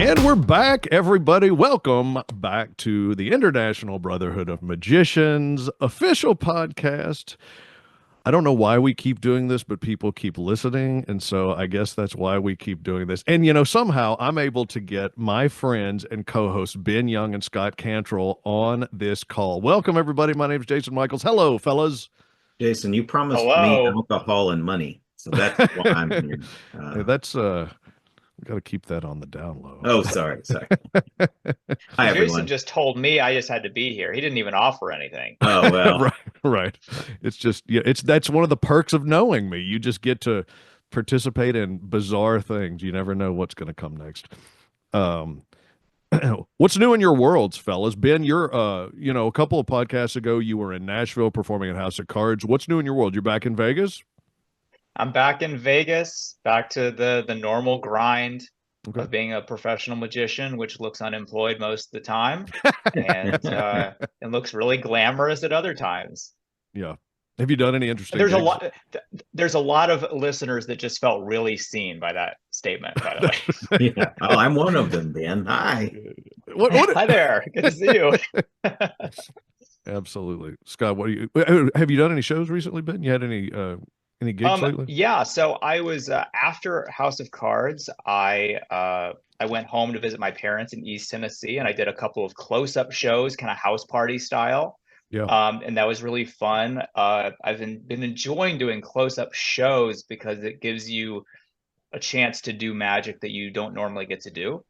And we're back, everybody. Welcome back to the International Brotherhood of Magicians official podcast. I don't know why we keep doing this, but people keep listening. And so I guess that's why we keep doing this. And, somehow I'm able to get my friends and co-hosts, Ben Young and Scott Cantrell, on this call. Welcome, everybody. My name is Jason Michaels. Hello, fellas. Jason, you promised me Hello. alcohol and money, so that's why I'm here. Hey, that's we got to keep that on the down low. Oh, sorry. Hi, Jason everyone. just told me I just had to be here. He didn't even offer anything. Oh, well. Right. It's just, that's one of the perks of knowing me. You just get to participate in bizarre things. You never know what's going to come next. What's new in your worlds, fellas? Ben, you're, a couple of podcasts ago, you were in Nashville performing at House of Cards. What's new in your world? You're back in Vegas? I'm back in Vegas, back to the normal grind Okay. of being a professional magician, which looks unemployed most of the time, and it looks really glamorous at other times. Yeah. Have you done any interesting There's a gigs? lot. There's a lot of listeners that just felt really seen by that statement. By the way, Yeah. Oh, I'm one of them, Ben. Hi. What? Hi there. Good to see you. Absolutely. Scott, what do you have you done any shows recently, Ben? You had any gigs lately? Yeah, so I was after House of Cards, I went home to visit my parents in East Tennessee, and I did a couple of close-up shows, kind of house party style. Yeah. And that was really fun. I've been enjoying doing close-up shows because it gives you a chance to do magic that you don't normally get to do.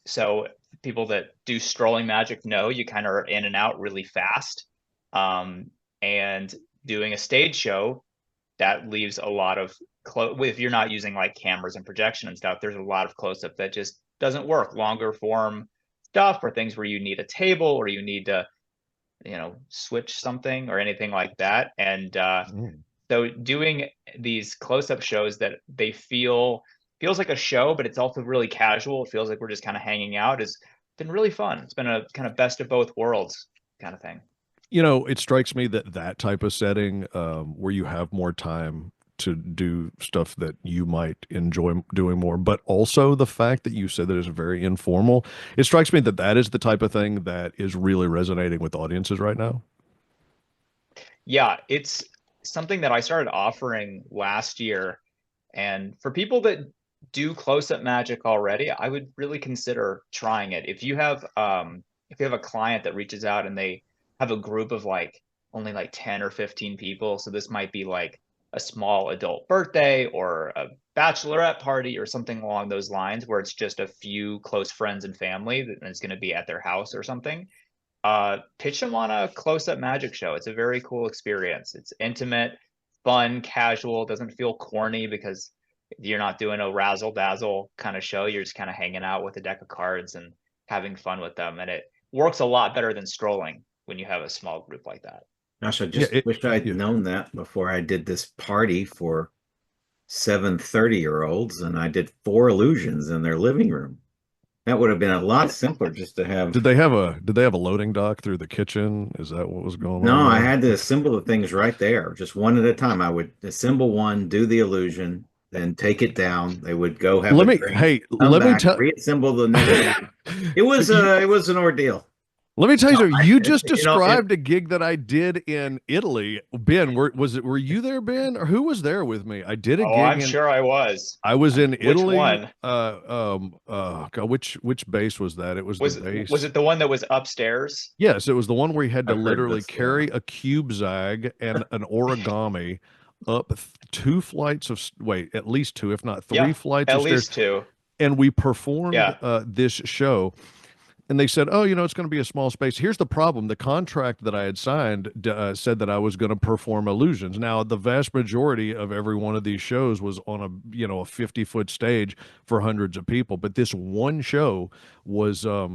So people that do strolling magic know you kind of are in and out really fast. And doing a stage show, that leaves a lot of if you're not using like cameras and projection and stuff, there's a lot of close-up that just doesn't work. Longer form stuff or things where you need a table or you need to switch something or anything like that. And so doing these close-up shows that they feels like a show, but it's also really casual. It feels like we're just kind of hanging out. Has been really fun. It's been a kind of best of both worlds kind of thing. It strikes me that type of setting, where you have more time to do stuff that you might enjoy doing more, but also the fact that you said that it's very informal. It strikes me that is the type of thing that is really resonating with audiences right now. Yeah, it's something that I started offering last year. And for people that do close-up magic already, I would really consider trying it. If you have a client that reaches out and they have a group of only 10 or 15 people, so this might be like a small adult birthday or a bachelorette party or something along those lines, where it's just a few close friends and family and it's going to be at their house or something. Pitch them on a close-up magic show. It's a very cool experience. It's intimate, fun, casual, doesn't feel corny because you're not doing a razzle dazzle kind of show. You're just kind of hanging out with a deck of cards and having fun with them. And it works a lot better than strolling when you have a small group like that. Gosh, I just wish I'd known that before I did this party for 7 30-year-olds, and I did 4 illusions in their living room. That would have been a lot simpler just to have. Did they have a loading dock through the kitchen? Is that what was going on? No, I had to assemble the things right there, just one at a time. I would assemble one, do the illusion, then take it down. They would go have a drink, reassemble the next one. It was an ordeal. Let me tell you something. You just described a gig that I did in Italy. Ben, were you there, Ben? Or who was there with me? I did a gig. I'm sure I was. I was in Italy. Which one? God, which base was that? It was the base. Was it the one that was upstairs? Yes, it was the one where you had to literally carry a cube zag and an origami up 2 flights of at least 2, if not 3 flights of stairs. At least 2. And we performed this show. And they said, oh, it's going to be a small space. Here's the problem. The contract that I had signed said that I was going to perform illusions. Now, the vast majority of every one of these shows was on a 50-foot stage for hundreds of people. But this one show was I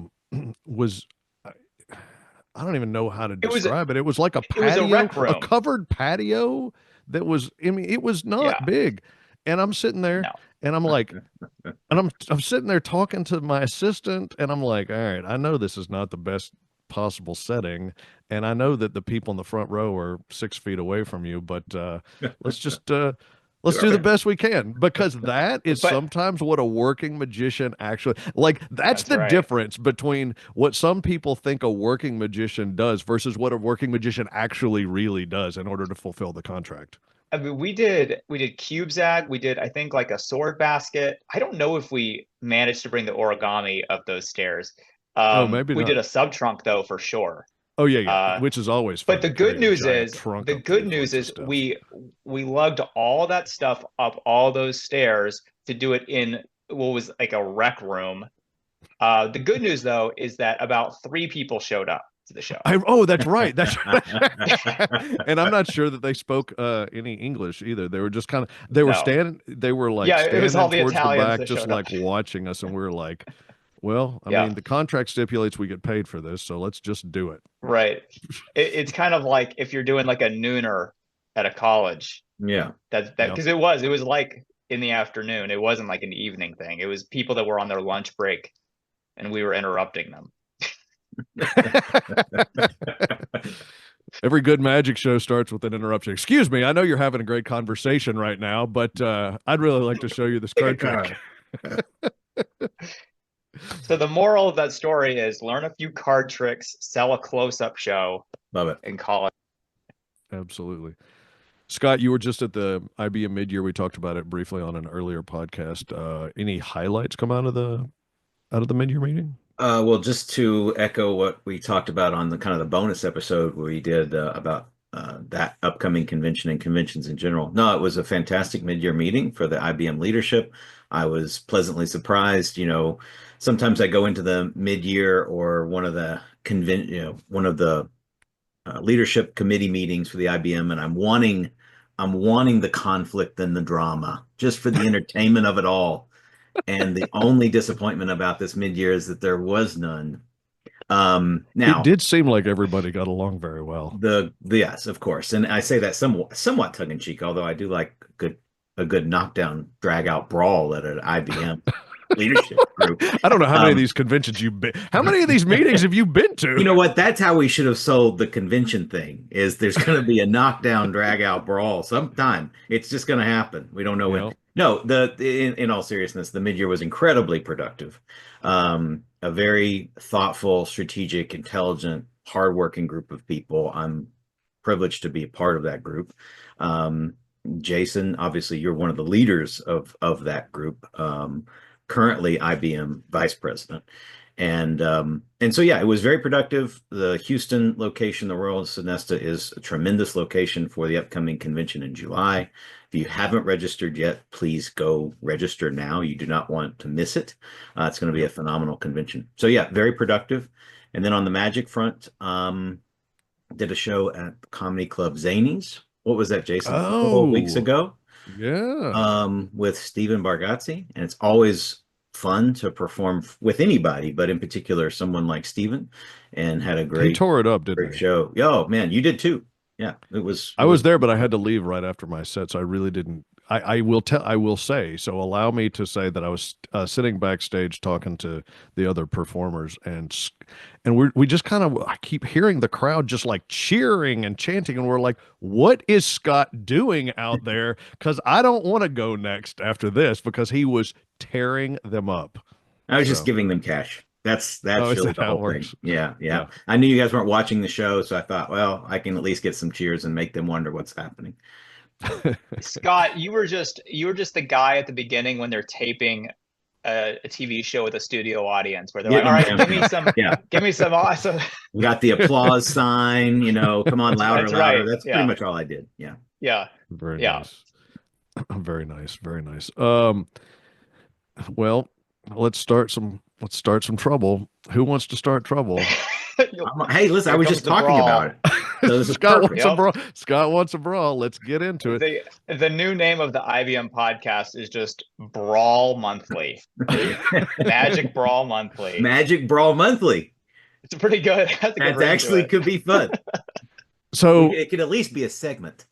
don't even know how to describe it. It was like a patio, a covered patio that was, it was not big. And I'm sitting there. No. And I'm like, and I'm sitting there talking to my assistant, and I'm like, all right, I know this is not the best possible setting, and I know that the people in the front row are 6 feet away from you, but let's just Let's do the best we can, because that is sometimes what a working magician actually like. That's the difference between what some people think a working magician does versus what a working magician actually really does in order to fulfill the contract. I mean, we did cube zag. We did, I think, like a sword basket. I don't know if we managed to bring the origami up those stairs. Maybe we not. did a sub trunk though, for sure. Oh yeah, which is always fun. But the good news is we lugged all that stuff up all those stairs to do it in what was like a rec room. The good news though is that about 3 people showed up to the show. That's right. That's and I'm not sure that they spoke any English either. They were just kind of they were standing it was all towards the back, just like watching us, and we were like, well, I mean, the contract stipulates we get paid for this, so let's just do it. Right. It's kind of like if you're doing like a nooner at a college. Yeah. Because it was like in the afternoon. It wasn't like an evening thing. It was people that were on their lunch break and we were interrupting them. Every good magic show starts with an interruption. Excuse me, I know you're having a great conversation right now, but I'd really like to show you this card trick. So the moral of that story is learn a few card tricks, sell a close-up show. Love it. And call it. Absolutely. Scott, you were just at the I.B.M. mid-year. We talked about it briefly on an earlier podcast. Any highlights come out of the mid-year meeting? Well, just to echo what we talked about on the kind of the bonus episode where we did about that upcoming convention and conventions in general. No, it was a fantastic mid-year meeting for the I.B.M. leadership. I was pleasantly surprised. Sometimes I go into the mid-year or one of the leadership committee meetings for the I.B.M. and I'm wanting the conflict and the drama just for the entertainment of it all. And the only disappointment about this mid-year is that there was none. Now it did seem like everybody got along very well. Yes, of course, and I say that somewhat tongue in cheek, although I do like a good knockdown, drag out brawl at an I.B.M. leadership group. I don't know how many of these conventions you've been. How many of these meetings have you been to? You know what? That's how we should have sold the convention thing. Is there's going to be a knockdown, drag out brawl sometime? It's just going to happen. We don't know when. No, in all seriousness, the mid-year was incredibly productive. A very thoughtful, strategic, intelligent, hardworking group of people. I'm privileged to be a part of that group. Jason, obviously, you're one of the leaders of that group. Currently I.B.M. vice president. And so, yeah, it was very productive. The Houston location, the Royal Sonesta, is a tremendous location for the upcoming convention in July. If you haven't registered yet, please go register now. You do not want to miss it. It's going to be a phenomenal convention. So, yeah, very productive. And then on the magic front, did a show at the Comedy Club Zanies. What was that, Jason? A couple of weeks ago. Yeah. With Stephen Bargatze, and it's always fun to perform with anybody, but in particular someone like Stephen, and had a great he tore it up, didn't he? Show. Yo, man, you did too. Yeah, it was. I was there, but I had to leave right after my set, so I really didn't. I will say, so allow me to say that I was sitting backstage talking to the other performers, and we just kind of, I keep hearing the crowd just like cheering and chanting, and we're like, what is Scott doing out there? Because I don't want to go next after this, because he was tearing them up. I was just giving them cash. That's really the whole thing. Yeah. I knew you guys weren't watching the show, so I thought, well, I can at least get some cheers and make them wonder what's happening. Scott, you were just the guy at the beginning when they're taping a TV show with a studio audience where they're like, all right, give me some awesome. We got the applause sign, come on, louder, louder. Right. That's pretty much all I did. Yeah. Yeah. Very nice. Very nice. Very nice. Well, let's start some trouble. Who wants to start trouble? Hey, listen, I was just talking about it. So Scott wants a brawl. Scott wants a brawl. Let's get into it. The new name of the I.B.M. podcast is just Brawl Monthly. Magic Brawl Monthly. Magic Brawl Monthly. It's pretty good. That actually could be fun. So it could at least be a segment.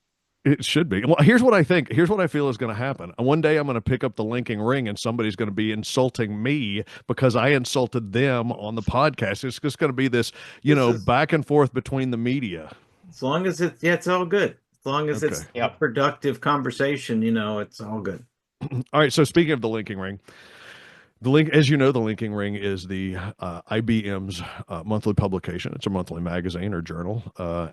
It should be. Well, here's what I think. Here's what I feel is going to happen. One day I'm going to pick up the linking ring and somebody's going to be insulting me because I insulted them on the podcast. It's just going to be this, back and forth between the media. As long as it's all good. long as it's a productive conversation, it's all good. All right. So speaking of the linking ring, as you know, the linking ring is the I.B.M.'s monthly publication. It's a monthly magazine or journal,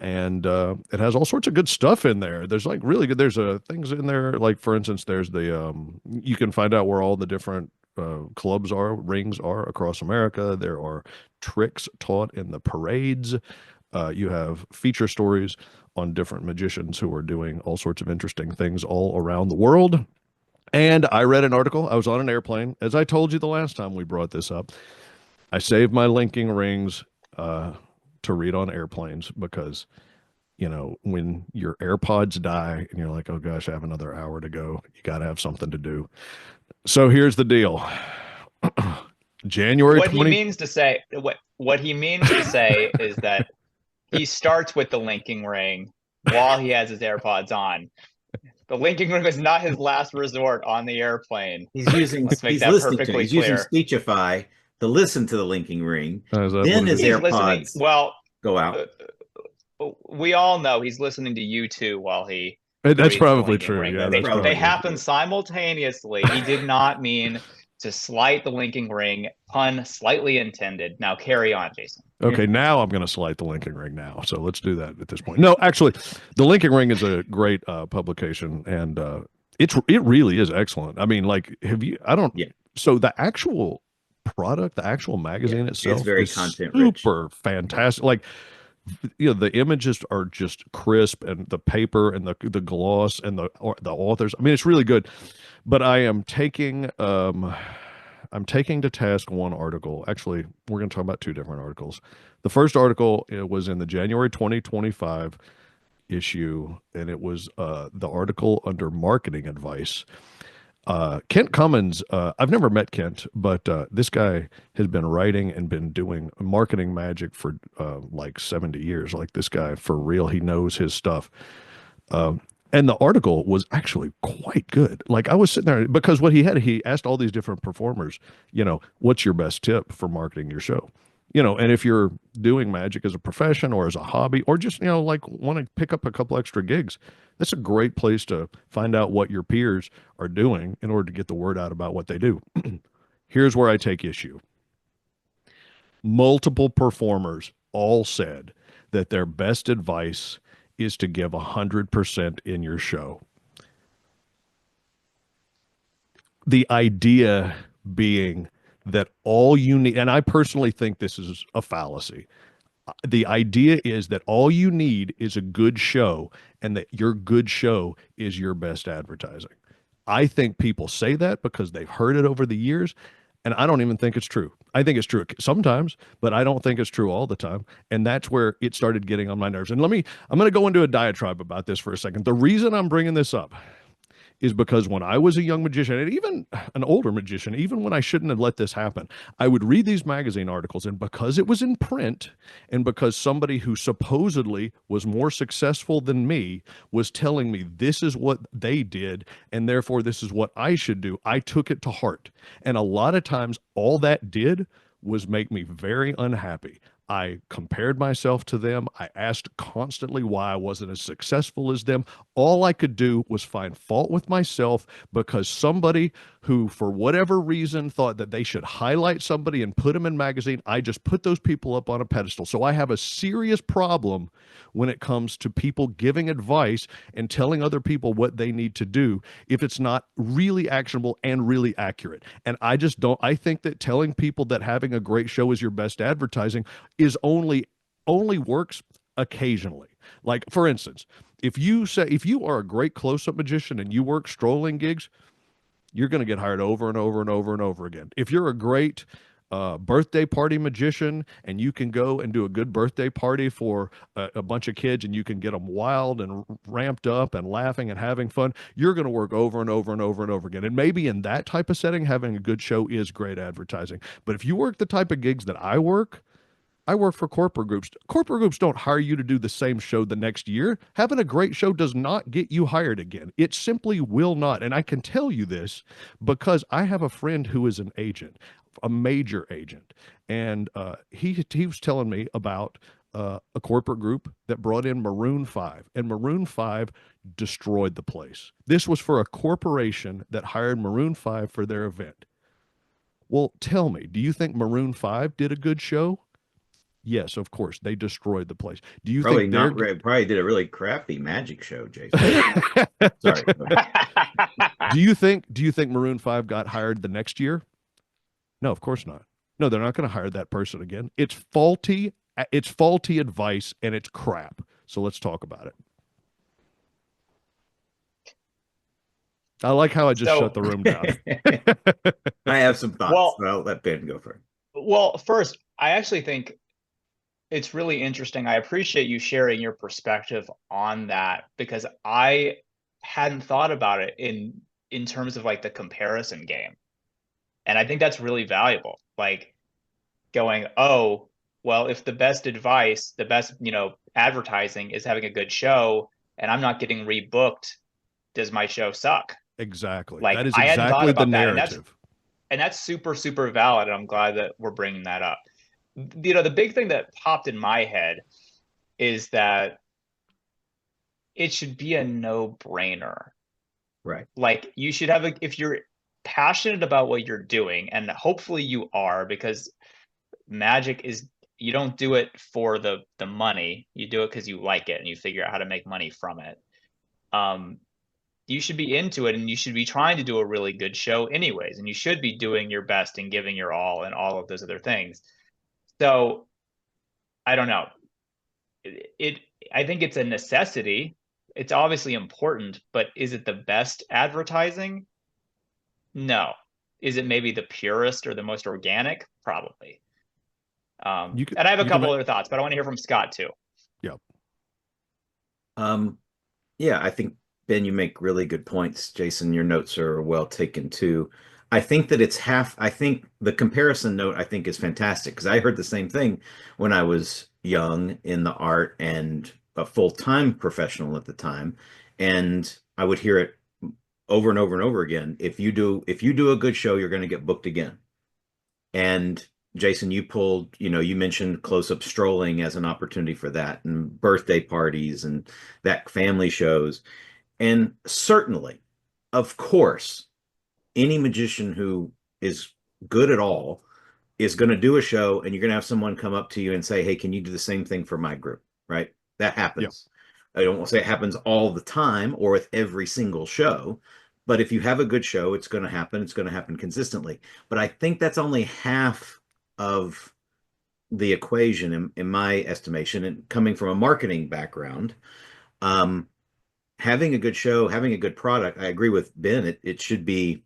and it has all sorts of good stuff in there. There's like really good. There's things in there, like for instance, there's the you can find out where all the different rings are across America. There are tricks taught in the parades. You have feature stories on different magicians who are doing all sorts of interesting things all around the world. And I read an article. I was on an airplane. As I told you the last time we brought this up, I saved my linking rings to read on airplanes because, when your AirPods die and you're like, oh gosh, I have another hour to go, you got to have something to do. So here's the deal. January what 20... he means to say what he means to say is that he starts with the linking ring while he has his AirPods on. The linking ring is not his last resort on the airplane. He's using using Speechify to listen to the linking ring. Then his AirPods go out. We all know he's listening to U2 while he. That's probably true. Yeah, they happen simultaneously. He did not mean to slight the linking ring, pun slightly intended. Now carry on, Jason. Okay, now I'm going to slight the linking ring now. So let's do that at this point. No, actually, the linking ring is a great publication, and it really is excellent. I mean, like, so the actual product, the actual magazine itself, it's very super fantastic. Like, the images are just crisp, and the paper and the gloss and the authors. I mean, it's really good. But I am taking to task one article. Actually, we're going to talk about two different articles. The first article, it was in the January 2025 issue, and it was the article under marketing advice. Kent Cummins, I've never met Kent, but this guy has been writing and been doing marketing magic for like 70 years. Like, this guy, for real, he knows his stuff. And the article was actually quite good. Like, I was sitting there because he asked all these different performers, what's your best tip for marketing your show? And if you're doing magic as a profession or as a hobby, or just, like want to pick up a couple extra gigs, that's a great place to find out what your peers are doing in order to get the word out about what they do. Here's where I take issue. Multiple performers all said that their best advice is to give 100% in your show. The idea being that all you need, and I personally think this is a fallacy. The idea is that all you need is a good show, and that your good show is your best advertising. I think people say that because they've heard it over the years, and I don't even think it's true. I think it's true sometimes, but I don't think it's true all the time. And that's where it started getting on my nerves. And I'm going to go into a diatribe about this for a second. The reason I'm bringing this up is because when I was a young magician, and even an older magician, even when I shouldn't have let this happen, I would read these magazine articles, and because it was in print, and because somebody who supposedly was more successful than me was telling me this is what they did, and therefore this is what I should do, I took it to heart. And a lot of times all that did was make me very unhappy. I compared myself to them. I asked constantly why I wasn't as successful as them. All I could do was find fault with myself because somebody who, for whatever reason, thought that they should highlight somebody and put them in magazine, I just put those people up on a pedestal. So I have a serious problem when it comes to people giving advice and telling other people what they need to do if it's not really actionable and really accurate. And I think that telling people that having a great show is your best advertising is only works occasionally. Like, for instance, if you are a great close-up magician and you work strolling gigs, you're going to get hired over and over and over and over again. If you're a great birthday party magician and you can go and do a good birthday party for a bunch of kids and you can get them wild and ramped up and laughing and having fun, you're going to work over and over and over and over again. And maybe in that type of setting, having a good show is great advertising. But if you work the type of gigs that I work for corporate groups. Corporate groups don't hire you to do the same show the next year. Having a great show does not get you hired again. It simply will not. And I can tell you this because I have a friend who is an agent, a major agent. And he was telling me about a corporate group that brought in Maroon 5, and Maroon 5 destroyed the place. This was for a corporation that hired Maroon 5 for their event. Well, tell me, do you think Maroon 5 did a good show? Yes, of course. They destroyed the place. Do you probably think they're not? Probably did a really crappy magic show, Jason. Sorry. Do you think Maroon 5 got hired the next year? No, of course not. No, they're not going to hire that person again. It's faulty advice and it's crap. So let's talk about it. I like how I just shut the room down. I have some thoughts, but I'll let Ben go first. Well, first, I actually think it's really interesting. I appreciate you sharing your perspective on that, because I hadn't thought about it in terms of like the comparison game. And I think that's really valuable. Like going, oh, well, if the best advice, the best, advertising is having a good show and I'm not getting rebooked, does my show suck? Exactly. Like, that is I hadn't thought exactly about the that, narrative. and that's super, super valid. And I'm glad that we're bringing that up. The big thing that popped in my head is that it should be a no-brainer. Right. Like, you should have if you're passionate about what you're doing, and hopefully you are, because magic is, you don't do it for the money, you do it because you like it and you figure out how to make money from it. You should be into it, and you should be trying to do a really good show anyways, and you should be doing your best and giving your all and all of those other things. So I don't know. I think it's a necessity. It's obviously important, but is it the best advertising? No. Is it maybe the purest or the most organic? Probably. And I have a couple other thoughts, but I want to hear from Scott too. Yeah. Yeah, I think, Ben, you make really good points. Jason, your notes are well taken too. I think that I think the comparison note I think is fantastic, because I heard the same thing when I was young in the art and a full-time professional at the time. And I would hear it over and over and over again. If you do a good show, you're going to get booked again. And Jason, you mentioned close-up strolling as an opportunity for that, and birthday parties and that family shows. And certainly, of course, any magician who is good at all is going to do a show, and you're going to have someone come up to you and say, hey, can you do the same thing for my group? Right? That happens. Yeah. I don't want to say it happens all the time or with every single show, but if you have a good show, it's going to happen. It's going to happen consistently. But I think that's only half of the equation in my estimation, and coming from a marketing background. Having a good show, having a good product, I agree with Ben. It should be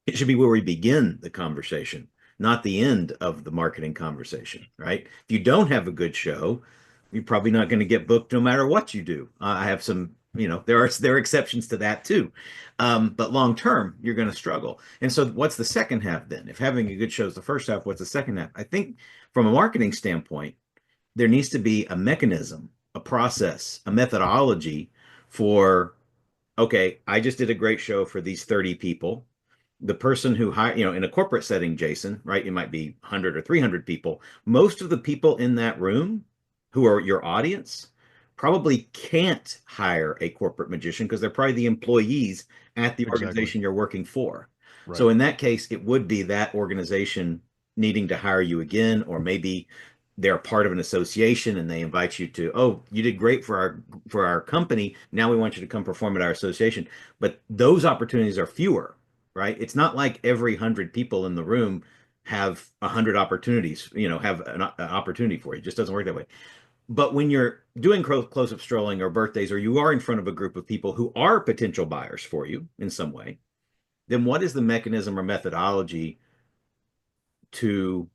where we begin the conversation, not the end of the marketing conversation, right? If you don't have a good show, you're probably not going to get booked no matter what you do. I have some, there are exceptions to that too. But long term, you're going to struggle. And so what's the second half then? If having a good show is the first half, what's the second half? I think from a marketing standpoint, there needs to be a mechanism, a process, a methodology for, okay, I just did a great show for these 30 people. The person who hired, in a corporate setting, Jason, right? It might be 100 or 300 people. Most of the people in that room who are your audience probably can't hire a corporate magician, because they're probably the employees at the organization you're working for. Right. So in that case, it would be that organization needing to hire you again, or maybe they're part of an association and they invite you to, oh, you did great for our company, now we want you to come perform at our association. But those opportunities are fewer, right? It's not like every 100 people in the room have 100 opportunities, have an opportunity for you. It just doesn't work that way. But when you're doing close-up strolling or birthdays, or you are in front of a group of people who are potential buyers for you in some way, then what is the mechanism or methodology to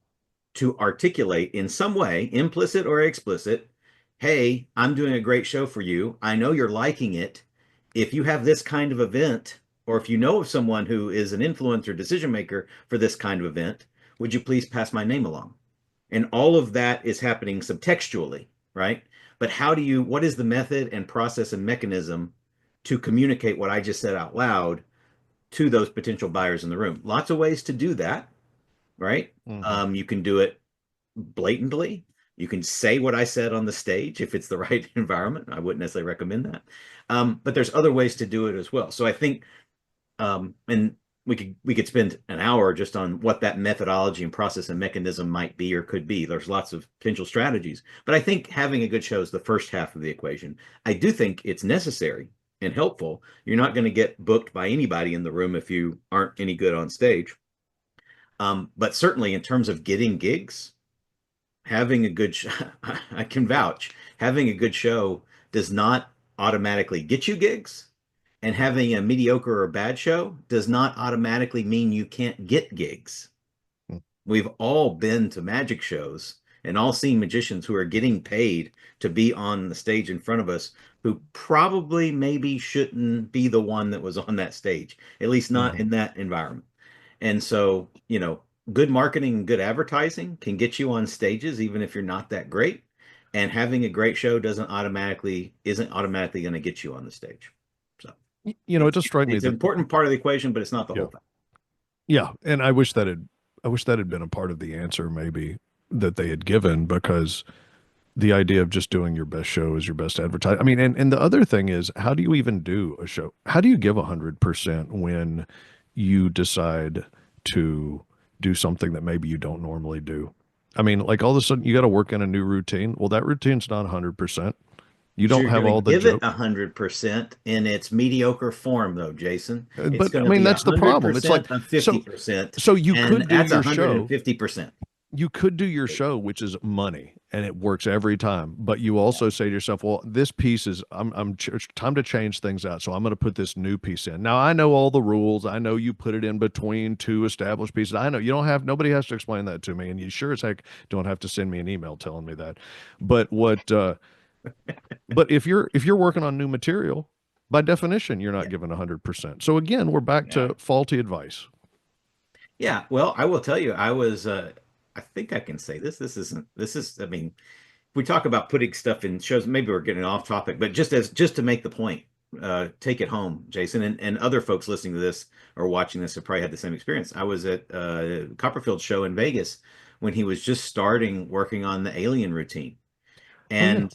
articulate in some way, implicit or explicit, hey, I'm doing a great show for you. I know you're liking it. If you have this kind of event, or if you know of someone who is an influencer decision maker for this kind of event, would you please pass my name along? And all of that is happening subtextually, right? But what is the method and process and mechanism to communicate what I just said out loud to those potential buyers in the room? Lots of ways to do that, right? Mm-hmm. You can do it blatantly. You can say what I said on the stage if it's the right environment. I wouldn't necessarily recommend that. But there's other ways to do it as well. So I think, and we could spend an hour just on what that methodology and process and mechanism might be or could be. There's lots of potential strategies, but I think having a good show is the first half of the equation. I do think it's necessary and helpful. You're not going to get booked by anybody in the room if you aren't any good on stage. But certainly in terms of getting gigs, having a good I can vouch, having a good show does not automatically get you gigs, and having a mediocre or bad show does not automatically mean you can't get gigs. We've all been to magic shows and all seen magicians who are getting paid to be on the stage in front of us who probably maybe shouldn't be the one that was on that stage, at least not in that environment. And so, good marketing and good advertising can get you on stages even if you're not that great. And having a great show isn't automatically going to get you on the stage. So, it just struck me it's an important part of the equation, but it's not the whole thing. Yeah, and I wish that had been a part of the answer, maybe, that they had given, because the idea of just doing your best show is your best advertising. I mean, and the other thing is, how do you even do a show? How do you give 100% when you decide to do something that maybe you don't normally do? I mean, like, all of a sudden you got to work in a new routine. Well, that routine's not 100%. You don't have all the give it 100% in its mediocre form, though, Jason. It's But I mean, that's the problem. It's like 50%. So you could do your show. 50%. You could do your show, which is money, and it works every time. But you also say to yourself, "Well, this piece is time to change things out, so I'm going to put this new piece in." Now I know all the rules. I know you put it in between two established pieces. I know nobody has to explain that to me, and you sure as heck don't have to send me an email telling me that. But but if you're working on new material, by definition, you're not given 100%. So again, we're back to faulty advice. Yeah, well, I will tell you, I think I can say this. I mean, we talk about putting stuff in shows, maybe we're getting off topic, but just to make the point, take it home, Jason, and other folks listening to this or watching this have probably had the same experience. I was at Copperfield's show in Vegas when he was just starting working on the alien routine. And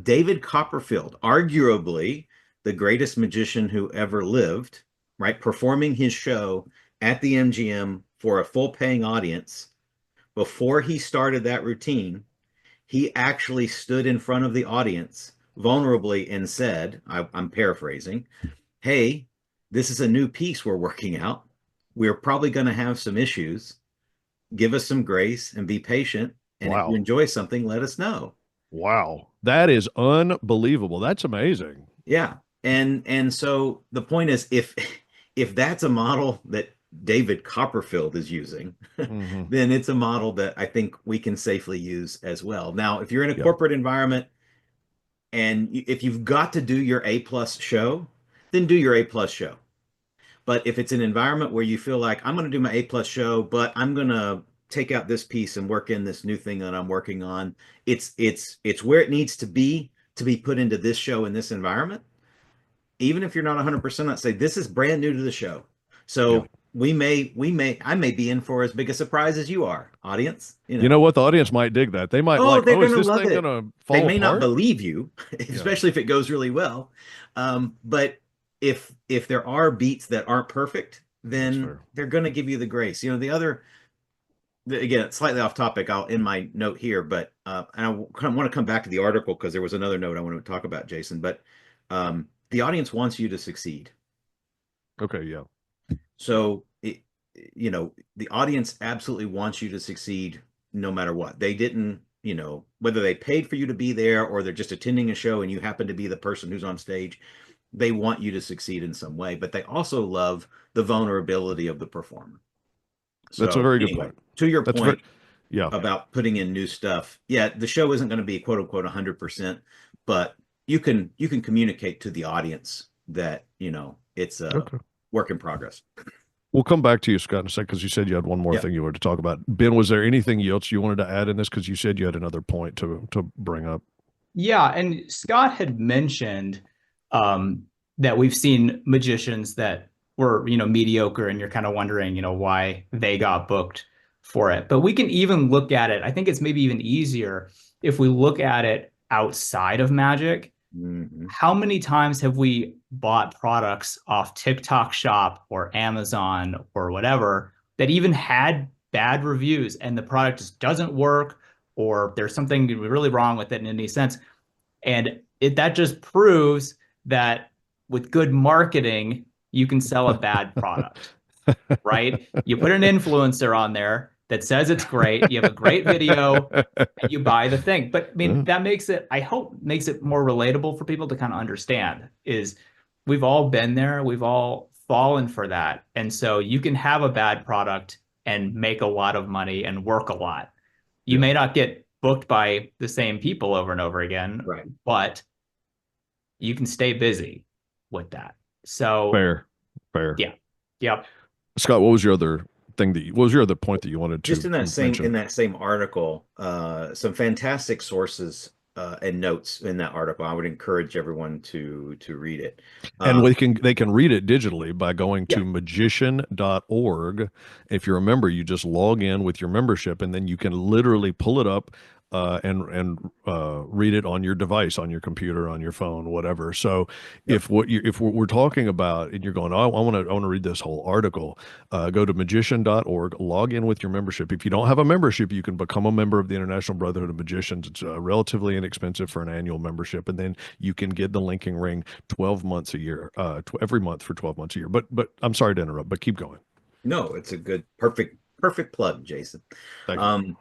David Copperfield, arguably the greatest magician who ever lived, right, performing his show at the MGM for a full paying audience. Before he started that routine, he actually stood in front of the audience vulnerably and said, I'm paraphrasing, "Hey, this is a new piece we're working out. We're probably going to have some issues. Give us some grace and be patient. And if you enjoy something, let us know." Wow. That is unbelievable. That's amazing. Yeah. And so the point is, if that's a model that David Copperfield is using, then it's a model that I think we can safely use as well. Now, if you're in a corporate environment and if you've got to do your A+ show, then do your A+ show. But if it's an environment where you feel like, I'm going to do my A+ show, but I'm going to take out this piece and work in this new thing that I'm working on, it's where it needs to be put into this show in this environment. Even if you're not 100%, let's say this is brand new to the show. So I may be in for as big a surprise as you are, audience. You know what? The audience might dig that. They might is this thing going to fall apart? They may not believe you, especially if it goes really well. But if there are beats that aren't perfect, then they're going to give you the grace. Again, slightly off topic, I'll end my note here, but and I want to come back to the article because there was another note I want to talk about, Jason. But the audience wants you to succeed. Okay, yeah. So the audience absolutely wants you to succeed no matter what. They didn't, whether they paid for you to be there or they're just attending a show and you happen to be the person who's on stage, they want you to succeed in some way, but they also love the vulnerability of the performer. So that's a very good point. To your point about putting in new stuff. Yeah, the show isn't going to be quote unquote 100%, but you can communicate to the audience that, it's a work in progress. We'll come back to you, Scott, in a second, because you said you had one more thing you wanted to talk about. Ben, was there anything else you wanted to add in this? Because you said you had another point to bring up. Yeah, and Scott had mentioned that we've seen magicians that were, mediocre, and you're kind of wondering, why they got booked for it. But we can even look at it. I think it's maybe even easier if we look at it outside of magic. Mm-hmm. How many times have we bought products off TikTok Shop or Amazon or whatever that even had bad reviews and the product just doesn't work, or there's something really wrong with it in any sense? And that just proves that with good marketing, you can sell a bad product, right? You put an influencer on there that says it's great, you have a great video, and you buy the thing. But I mean, that makes it, I hope, makes it more relatable for people to kind of understand is we've all been there, we've all fallen for that. And so you can have a bad product and make a lot of money and work a lot. You may not get booked by the same people over and over again, right, but you can stay busy with that. So fair. Yeah. Yep. Scott, what was your other what was your other point that you wanted to just in that same article, some fantastic sources and notes in that article. I would encourage everyone to read it. And they can read it digitally by going to magician.org. If you're a member, you just log in with your membership, and then you can literally pull it up and read it on your device, on your computer, on your phone, whatever. So if we're talking about, and you're going, oh, I want to read this whole article, go to magician.org, log in with your membership. If you don't have a membership, you can become a member of the International Brotherhood of Magicians. It's relatively inexpensive for an annual membership, and then you can get the linking ring 12 months a year, every month for 12 months a year. But I'm sorry to interrupt, but keep going. No, it's a good, perfect plug, Jason. Thank you.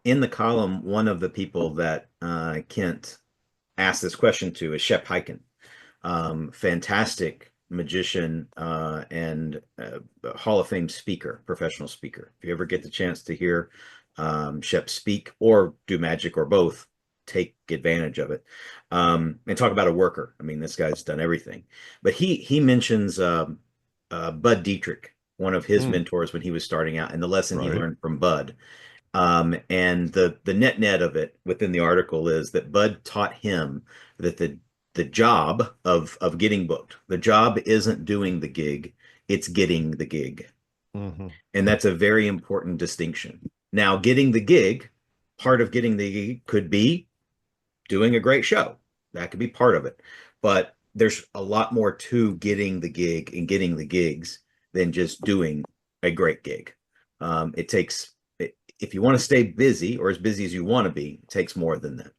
In the column, one of the people that Kent asked this question to is Shep Hyken, fantastic magician and Hall of Fame speaker, professional speaker. If you ever get the chance to hear Shep speak or do magic or both, take advantage of it and talk about a worker. I mean, this guy's done everything. But he mentions Bud Dietrich, one of his mentors when he was starting out, and the lesson he learned from Bud. And the net of it within the article is that Bud taught him that the job of getting booked, the job isn't doing the gig, it's getting the gig. Mm-hmm. And that's a very important distinction. Now, getting the gig, part of getting the gig could be doing a great show. That could be part of it. But there's a lot more to getting the gig and getting the gigs than just doing a great gig. It takes, if you want to stay busy or as busy as you want to be, it takes more than that.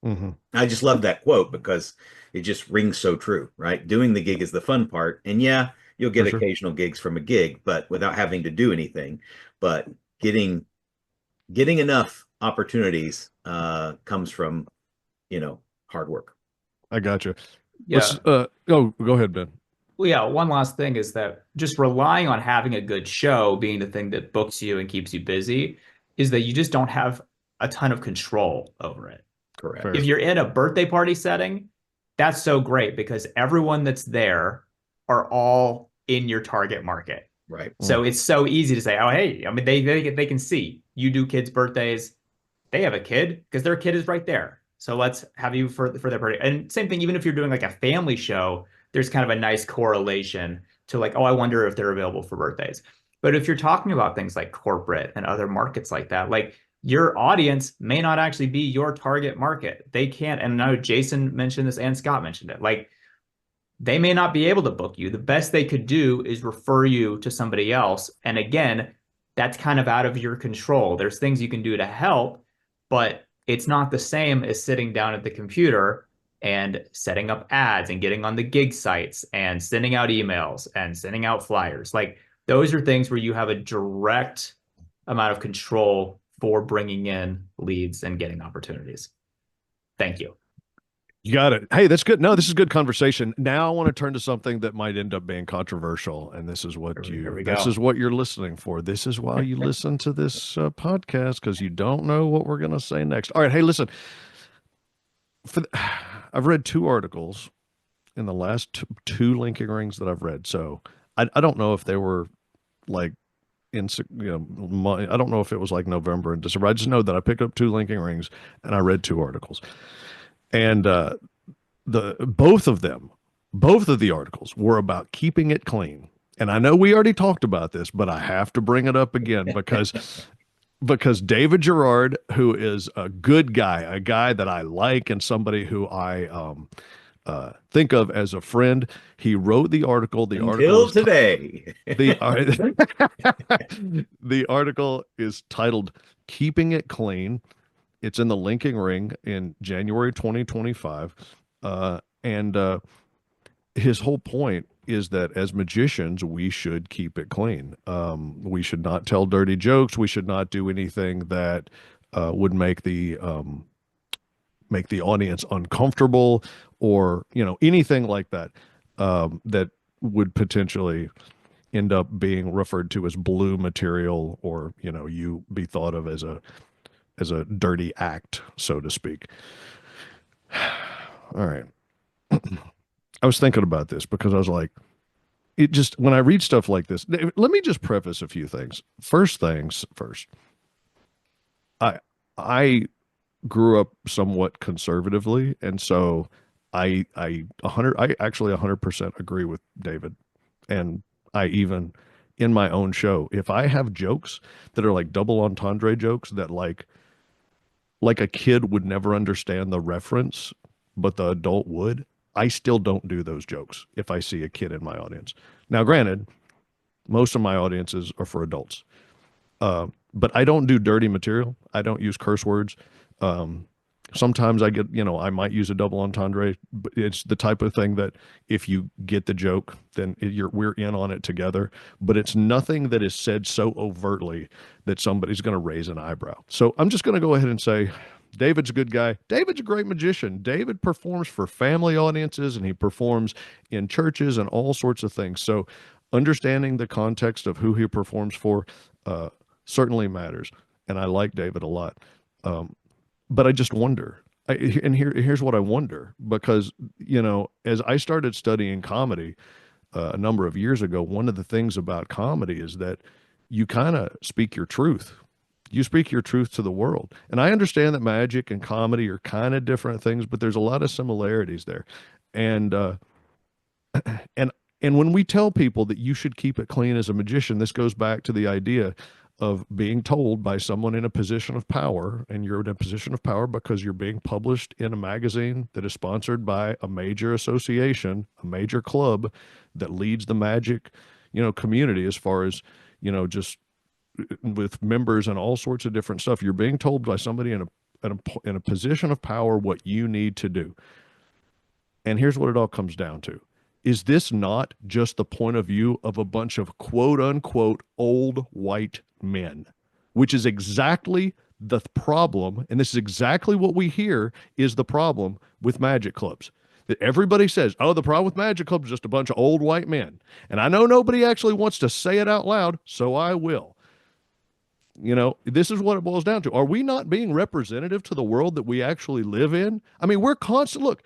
Mm-hmm. I just love that quote because it just rings so true, right? Doing the gig is the fun part. And yeah, you'll get occasional gigs from a gig, but without having to do anything. But getting enough opportunities comes from, hard work. I got you. Yeah. Go ahead, Ben. Well, yeah, one last thing is that just relying on having a good show being the thing that books you and keeps you busy is that you just don't have a ton of control over it. Correct. Fair. If you're in a birthday party setting, that's so great because everyone that's there are all in your target market. Right. So it's so easy to say, oh, hey, I mean, they can see you do kids' birthdays. They have a kid because their kid is right there. So let's have you for their birthday. And same thing, even if you're doing like a family show, there's kind of a nice correlation to like, oh, I wonder if they're available for birthdays. But if you're talking about things like corporate and other markets like that, like your audience may not actually be your target market. They can't, and I know Jason mentioned this and Scott mentioned it, like they may not be able to book you. The best they could do is refer you to somebody else. And again, that's kind of out of your control. There's things you can do to help, but it's not the same as sitting down at the computer and setting up ads and getting on the gig sites and sending out emails and sending out flyers. Like those are things where you have a direct amount of control for bringing in leads and getting opportunities. Thank you. You got it. Hey, that's good. No, this is good conversation. Now I want to turn to something that might end up being controversial, and this is what is what you're listening for. This is why you listen to this podcast, because you don't know what we're going to say next. All right, hey, listen. I've read 2 articles in the last two linking rings that I've read, so I don't know if they were like I don't know if it was like November and December. I just know that I picked up 2 linking rings and I read 2 articles. And both of the articles were about keeping it clean. and I know we already talked about this, but I have to bring it up again because David Gerard, who is a good guy, a guy that I like, and somebody who I think of as a friend, he wrote the article. The article Until is today. the article is titled "Keeping It Clean." It's in the Linking Ring in January 2025, and his whole point is that as magicians, we should keep it clean. We should not tell dirty jokes. We should not do anything that would make the audience uncomfortable, or anything like that, that would potentially end up being referred to as blue material, or you be thought of as a dirty act, so to speak. All right. I was thinking about this because I was like, when I read stuff like this, let me just preface a few things. First things first. I grew up somewhat conservatively, and so I actually 100% agree with David. And I even, in my own show, if I have jokes that are like double entendre jokes that like a kid would never understand the reference, but the adult would, I still don't do those jokes if I see a kid in my audience. Now, granted, most of my audiences are for adults, but I don't do dirty material. I don't use curse words. Sometimes I get, I might use a double entendre, but it's the type of thing that if you get the joke, then we're in on it together. But it's nothing that is said so overtly that somebody's going to raise an eyebrow. So I'm just going to go ahead and say, David's a good guy. David's a great magician. David performs for family audiences, and he performs in churches and all sorts of things. So understanding the context of who he performs for certainly matters. And I like David a lot. But I just wonder, here's what I wonder, because, as I started studying comedy a number of years ago, one of the things about comedy is that you kind of speak your truth. You speak your truth to the world. And I understand that magic and comedy are kind of different things, but there's a lot of similarities there. And and when we tell people that you should keep it clean as a magician, this goes back to the idea of being told by someone in a position of power, and you're in a position of power because you're being published in a magazine that is sponsored by a major association, a major club that leads the magic, community, as far as, just with members and all sorts of different stuff. You're being told by somebody in a position of power what you need to do. And here's what it all comes down to. Is this not just the point of view of a bunch of quote unquote old white men, which is exactly the problem? And this is exactly what we hear is the problem with magic clubs. That everybody says, oh, the problem with magic clubs is just a bunch of old white men. And I know nobody actually wants to say it out loud, so I will. This is what it boils down to. Are we not being representative to the world that we actually live in? I mean, we're constant. Look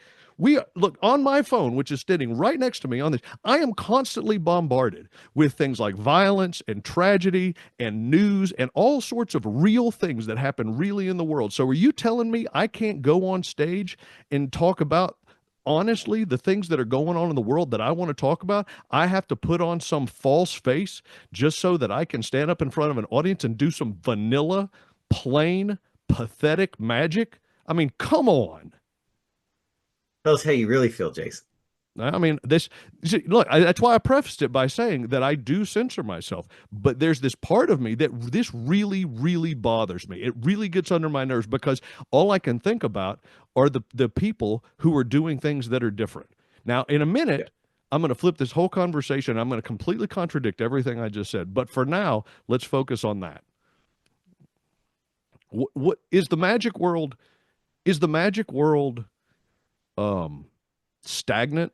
on my phone, which is sitting right next to me on this. I am constantly bombarded with things like violence and tragedy and news and all sorts of real things that happen really in the world. So are you telling me I can't go on stage and talk about, honestly, the things that are going on in the world that I want to talk about? I have to put on some false face just so that I can stand up in front of an audience and do some vanilla, plain, pathetic magic? I mean, come on. Tell us how you really feel, Jason. I mean, that's why I prefaced it by saying that I do censor myself. But there's this part of me that this really, really bothers me. It really gets under my nerves because all I can think about are the people who are doing things that are different. Now, in a minute, I'm going to flip this whole conversation. I'm going to completely contradict everything I just said. But for now, let's focus on that. What is the magic world? Is the magic world stagnant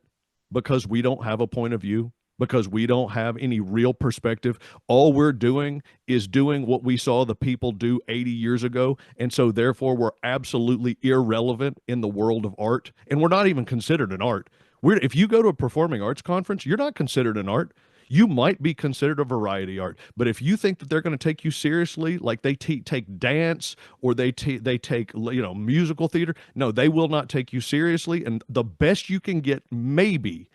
because we don't have a point of view, because we don't have any real perspective? All we're doing is doing what we saw the people do 80 years ago, and so therefore we're absolutely irrelevant in the world of art, and we're not even considered an art. If you go to a performing arts conference, you're not considered an art. You might be considered a variety art, but if you think that they're going to take you seriously, like they take dance or they take musical theater, no, they will not take you seriously. And the best you can get maybe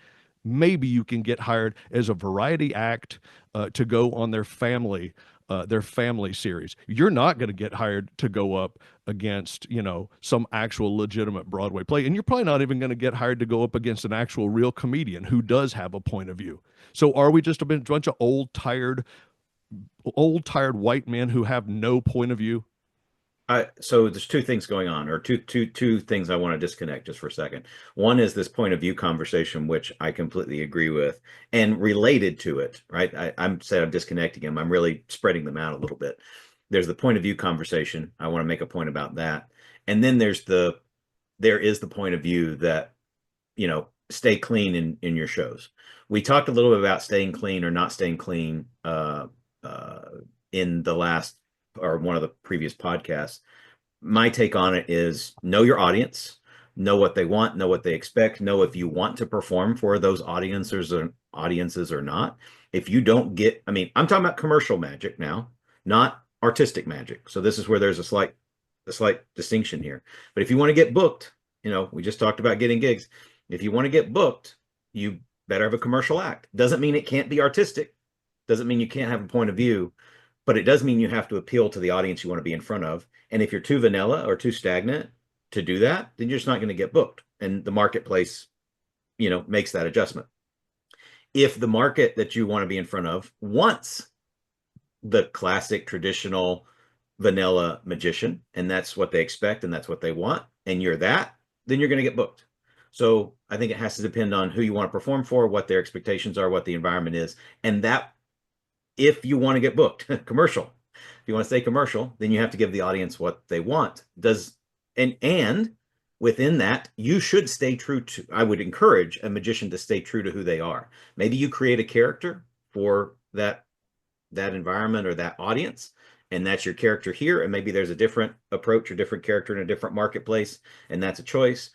maybe you can get hired as a variety act to go on their family series. You're not going to get hired to go up against, some actual legitimate Broadway play. And you're probably not even going to get hired to go up against an actual real comedian who does have a point of view. So are we just a bunch of old, tired white men who have no point of view? So there's two things going on, or two things I want to disconnect just for a second. One is this point of view conversation, which I completely agree with, and related to it, right? I'm disconnecting them. I'm really spreading them out a little bit. There's the point of view conversation. I want to make a point about that. And then there is the point of view that, stay clean in your shows. We talked a little bit about staying clean or not staying clean in the last, or one of the previous podcasts. My take on it is know your audience, know what they want, know what they expect, know if you want to perform for those audiences or not. If you don't get, I'm talking about commercial magic now, not artistic magic. So this is where there's a slight distinction here. But if you want to get booked, we just talked about getting gigs. If you want to get booked, you better have a commercial act. Doesn't mean it can't be artistic. Doesn't mean you can't have a point of view, but it does mean you have to appeal to the audience you want to be in front of. And if you're too vanilla or too stagnant to do that, then you're just not going to get booked. And the marketplace, makes that adjustment. If the market that you want to be in front of wants the classic traditional vanilla magician, and that's what they expect and that's what they want, and you're that, then you're going to get booked. So I think it has to depend on who you want to perform for, what their expectations are, what the environment is. And that, if you want to get booked commercial, if you want to stay commercial, then you have to give the audience what they want. And within that, you should stay true to, I would encourage a magician to stay true to who they are. Maybe you create a character for that environment or that audience, and that's your character here. And maybe there's a different approach or different character in a different marketplace, and that's a choice.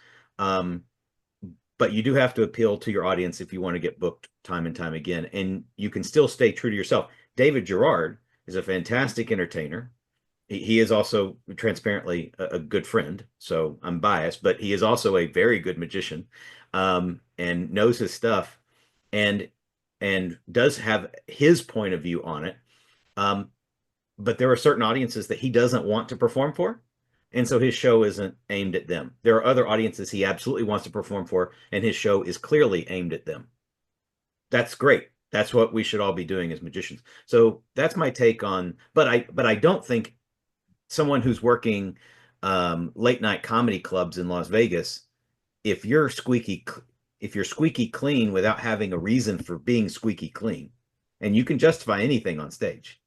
But you do have to appeal to your audience if you want to get booked time and time again. And you can still stay true to yourself. David Gerard is a fantastic entertainer. He is also transparently a good friend. So I'm biased, but he is also a very good magician, and knows his stuff, and does have his point of view on it. But there are certain audiences that he doesn't want to perform for. And so his show isn't aimed at them. There are other audiences he absolutely wants to perform for, and his show is clearly aimed at them. That's great. That's what we should all be doing as magicians. So that's my take on, but I don't think someone who's working late night comedy clubs in Las Vegas, if you're squeaky clean without having a reason for being squeaky clean, and you can justify anything on stage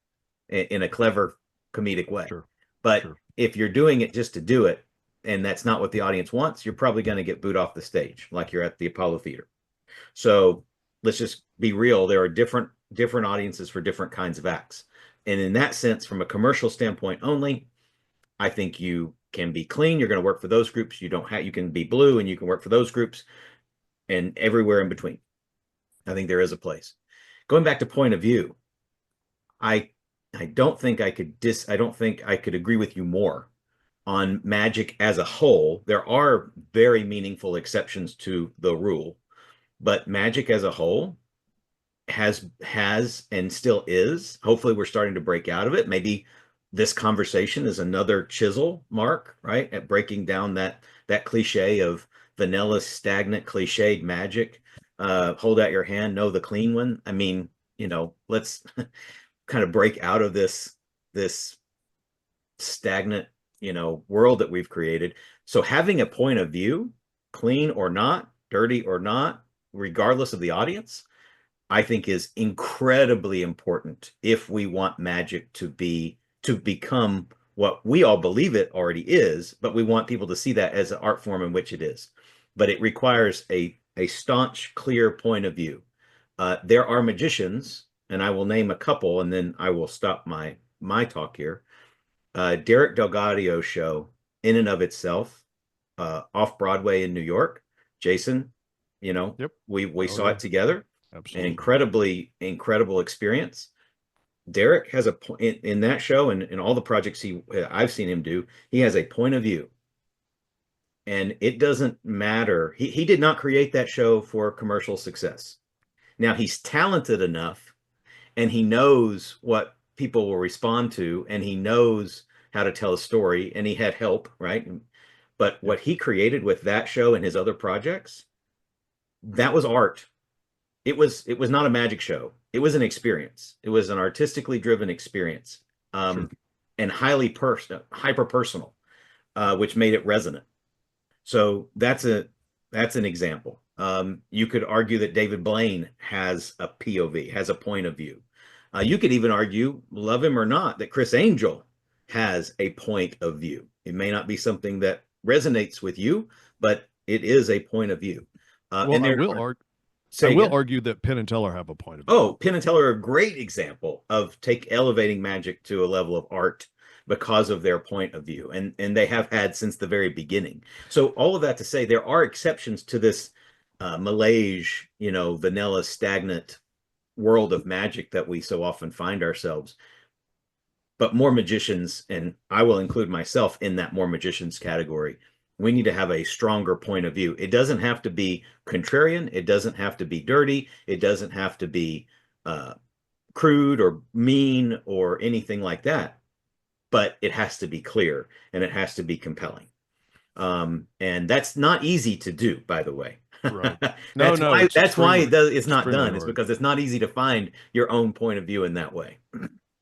in a clever comedic way. Sure. But if you're doing it just to do it, and that's not what the audience wants, you're probably going to get booed off the stage, like you're at the Apollo Theater. So let's just be real. There are different audiences for different kinds of acts. And in that sense, from a commercial standpoint only, I think you can be clean. You're going to work for those groups. You can be blue and you can work for those groups, and everywhere in between. I think there is a place. Going back to point of view, I don't think I could agree with you more on magic as a whole. There are very meaningful exceptions to the rule, but magic as a whole has and still is. Hopefully we're starting to break out of it. Maybe this conversation is another chisel mark, right, at breaking down that cliche of vanilla, stagnant, cliched magic. Hold out your hand, know the clean one. Let's kind of break out of this stagnant, world that we've created. So having a point of view, clean or not, dirty or not, regardless of the audience, I think is incredibly important if we want magic to become what we all believe it already is, but we want people to see that as an art form in which it is. But it requires a staunch, clear point of view. There are magicians, and I will name a couple, and then I will stop my talk here. Derek Delgadio's show, in and of itself, off Broadway in New York. Jason, Yep. we saw it together. Absolutely. An incredible experience. Derek has a point in that show, and in all the projects I've seen him do. He has a point of view, And it doesn't matter. He did not create that show for commercial success. Now he's talented enough and he knows what people will respond to and he knows how to tell a story and he had help, right? But what he created with that show and his other projects, that was art. It was not a magic show. It was an experience. It was an artistically driven experience, Sure. and hyper personal, which made it resonant. So that's an example. You could argue that David Blaine has a POV, has a point of view. You could even argue, love him or not, that Chris Angel has a point of view. It may not be something that resonates with you, but it is a point of view. Well, and I will argue that Penn and Teller have a point of view. Oh, Penn and Teller are a great example of elevating magic to a level of art because of their point of view, and they have had since the very beginning. So all of that to say, there are exceptions to this malaise, vanilla, stagnant world of magic that we so often find ourselves. But more magicians, and I will include myself in that more magicians category, we need to have a stronger point of view. It doesn't have to be contrarian. It doesn't have to be dirty. It doesn't have to be crude or mean or anything like that. But it has to be clear and it has to be compelling. And that's not easy to do, by the way. Right. That's why it's not done. Hard. It's because it's not easy to find your own point of view in that way.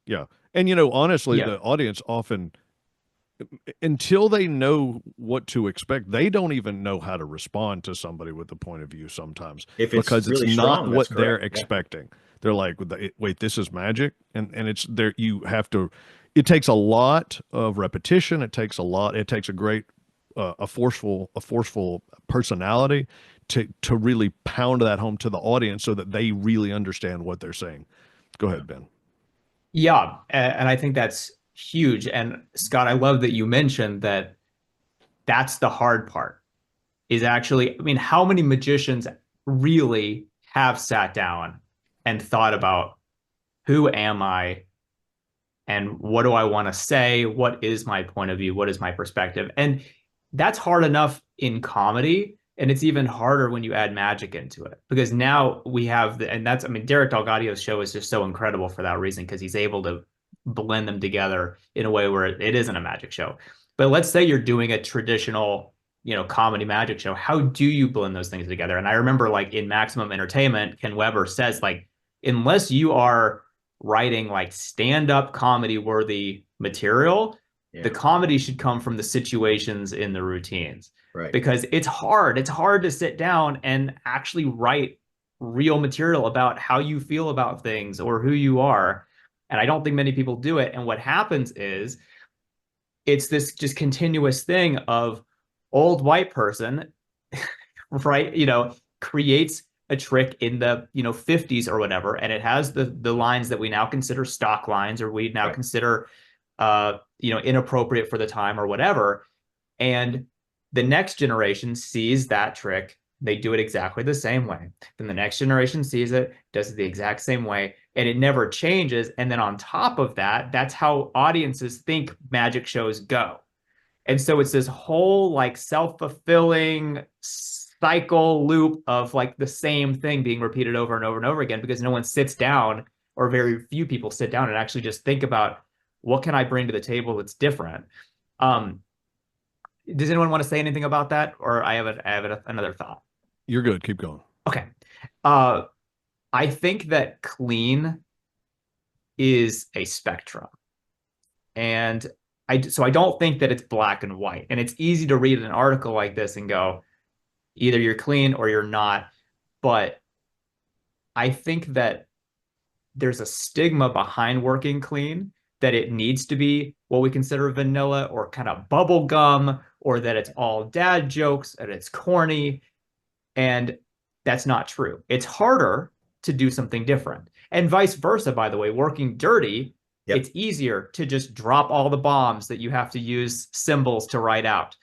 Yeah. And, honestly, the audience often, until they know what to expect, they don't even know how to respond to somebody with a point of view sometimes, because it's really not strong, what they're expecting. They're like, wait, this is magic. And it's there. You have to, it takes a lot of repetition. It takes a great, a forceful personality to really pound that home to the audience so that they really understand what they're saying. Go ahead, Ben. Yeah. And I think that's huge. And Scott, I love that you mentioned that that's the hard part, is actually, how many magicians really have sat down and thought about, who am I and what do I want to say? What is my point of view? What is my perspective? And that's hard enough in comedy. And it's even harder when you add magic into it, because now we have Derek Delgadio's show is just so incredible for that reason, because he's able to blend them together in a way where it isn't a magic show. But let's say you're doing a traditional, comedy magic show. How do you blend those things together? And I remember, like, in Maximum Entertainment, Ken Weber says, like, unless you are writing like stand-up comedy worthy material, the comedy should come from the situations in the routines. Right. Because it's hard to sit down and actually write real material about how you feel about things or who you are. And I don't think many people do it. And what happens is it's this just continuous thing of old white person, right? Creates a trick in the 50s or whatever, and it has the lines that we now consider stock lines, or we now consider inappropriate for the time or whatever. And the next generation sees that trick, they do it exactly the same way. Then the next generation sees it, does it the exact same way, and it never changes. And then on top of that, that's how audiences think magic shows go. And so it's this whole like self-fulfilling cycle loop of like the same thing being repeated over and over and over again, because no one sits down, or very few people sit down and actually just think about, what can I bring to the table that's different? Does anyone want to say anything about that? Or I have another thought. You're good. Keep going. Okay. I think that clean is a spectrum. And I don't think that it's black and white. And it's easy to read an article like this and go, either you're clean or you're not. But I think that there's a stigma behind working clean, that it needs to be what we consider vanilla or kind of bubble gum, or that it's all dad jokes and it's corny. And that's not true. It's harder to do something different. And vice versa, by the way, working dirty, it's easier to just drop all the bombs that you have to use symbols to write out,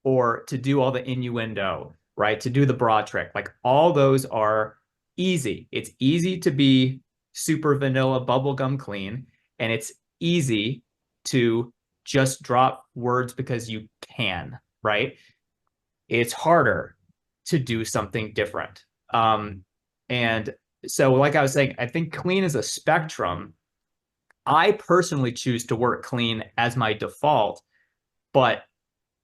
or to do all the innuendo, right? To do the broad trick. Like, all those are easy. It's easy to be super vanilla bubblegum clean, and it's easy to just drop words because you can, right? It's harder to do something different. And so, like I was saying, I think clean is a spectrum. I personally choose to work clean as my default, but